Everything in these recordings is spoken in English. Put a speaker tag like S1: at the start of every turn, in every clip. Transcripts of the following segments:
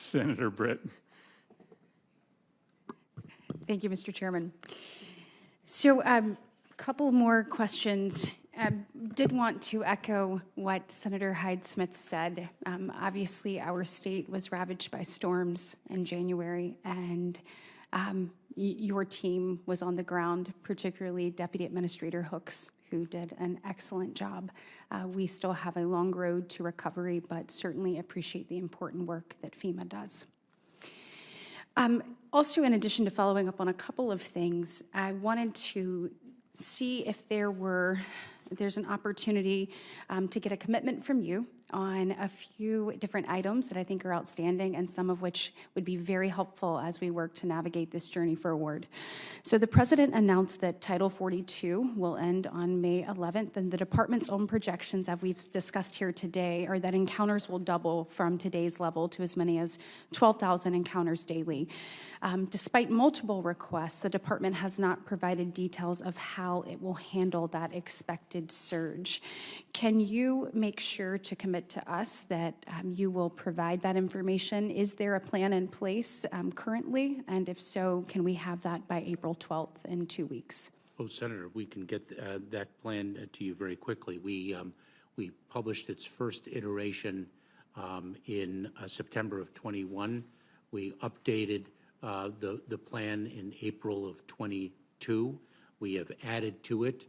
S1: Senator Britt.
S2: Thank you, Mr. Chairman. So a couple more questions. Did want to echo what Senator Hyde-Smith said. Obviously, our state was ravaged by storms in January, and your team was on the ground, particularly Deputy Administrator Hooks, who did an excellent job. We still have a long road to recovery, but certainly appreciate the important work that FEMA does. Also, in addition to following up on a couple of things, I wanted to see if there's an opportunity to get a commitment from you on a few different items that I think are outstanding and some of which would be very helpful as we work to navigate this journey forward. So the President announced that Title 42 will end on May 11th, and the department's own projections, as we've discussed here today, are that encounters will double from today's level to as many as 12,000 encounters daily. Despite multiple requests, the department has not provided details of how it will handle that expected surge. Can you make sure to commit to us that you will provide that information? Is there a plan in place currently? And if so, can we have that by April 12th in 2 weeks?
S3: Oh, Senator, we can get that plan to you very quickly. We published its first iteration in September of 21. We updated the plan in April of 22. We have added to it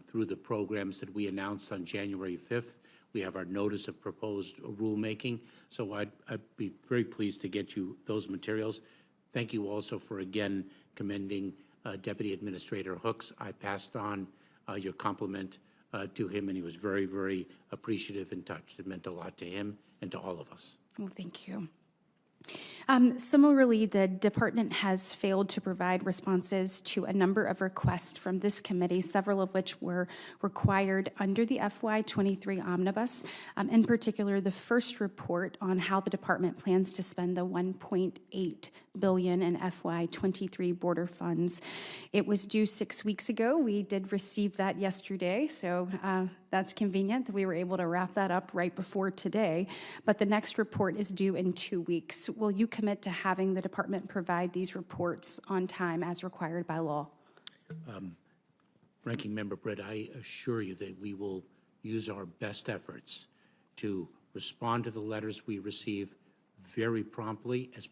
S3: through the programs that we announced on January 5th. We have our notice of proposed rulemaking. So I'd be very pleased to get you those materials. Thank you also for, again, commending Deputy Administrator Hooks. I passed on your compliment to him, and he was very, very appreciative and touched. It meant a lot to him and to all of us.
S2: Well, thank you. Similarly, the department has failed to provide responses to a number of requests from this committee, several of which were required under the FY23 omnibus. In particular, the first report on how the department plans to spend the $1.8 billion in FY23 border funds. It was due 6 weeks ago. We did receive that yesterday, so that's convenient that we were able to wrap that up right before today. But the next report is due in 2 weeks. Will you commit to having the department provide these reports on time as required by law?
S3: Ranking Member Britt, I assure you that we will use our best efforts to respond to the letters we receive very promptly as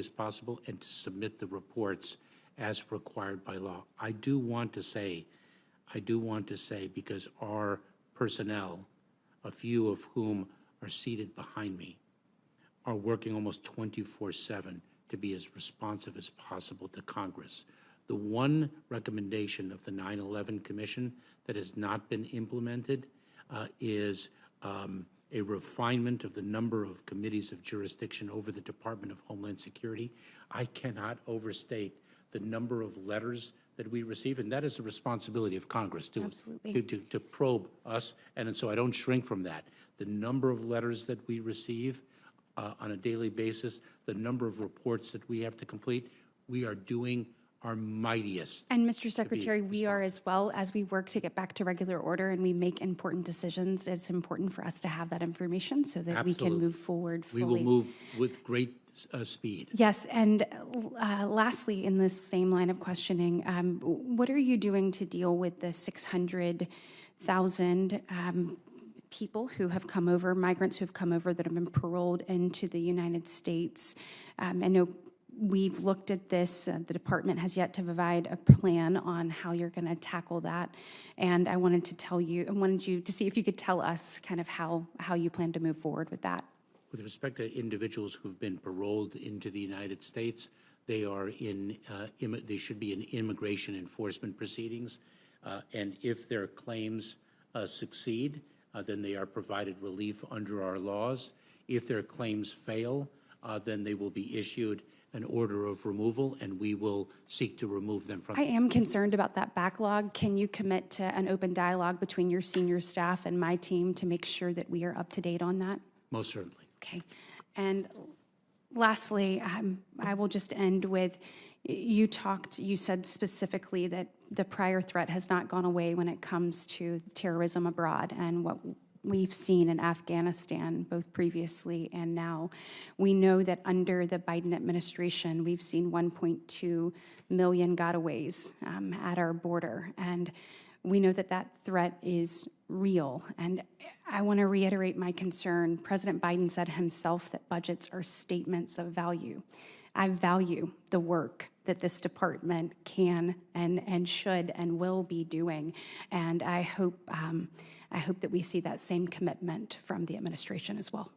S3: possible, and to submit the reports as required by law. I do want to say, because our personnel, a few of whom are seated behind me, are working almost 24/7 to be as responsive as possible to Congress. The one recommendation of the 9/11 Commission that has not been implemented is a refinement of the number of committees of jurisdiction over the Department of Homeland Security. I cannot overstate the number of letters that we receive, and that is the responsibility of Congress to probe us, and so I don't shrink from that. The number of letters that we receive on a daily basis, the number of reports that we have to complete, we are doing our mightiest.
S2: And Mr. Secretary, we are as well. As we work to get back to regular order and we make important decisions, it's important for us to have that information so that we can move forward fully.
S3: We will move with great speed.
S2: Yes, and lastly, in this same line of questioning, what are you doing to deal with the 600,000 people who have come over, migrants who have come over that have been paroled into the United States? I know we've looked at this. The department has yet to provide a plan on how you're going to tackle that. And I wanted you to see if you could tell us kind of how you plan to move forward with that.
S3: With respect to individuals who've been paroled into the United States, they are they should be in immigration enforcement proceedings. And if their claims succeed, then they are provided relief under our laws. If their claims fail, then they will be issued an order of removal, and we will seek to remove them from. I
S2: am concerned about that backlog. Can you commit to an open dialogue between your senior staff and my team to make sure that we are up to date on that?
S3: Most certainly.
S2: Okay. And lastly, I will just end with, you said specifically that the prior threat has not gone away when it comes to terrorism abroad and what we've seen in Afghanistan, both previously and now. We know that under the Biden administration, we've seen 1.2 million gotaways at our border, and we know that that threat is real. And I want to reiterate my concern. President Biden said himself that budgets are statements of value. I value the work that this department can and should and will be doing, and I hope that we see that same commitment from the administration as well.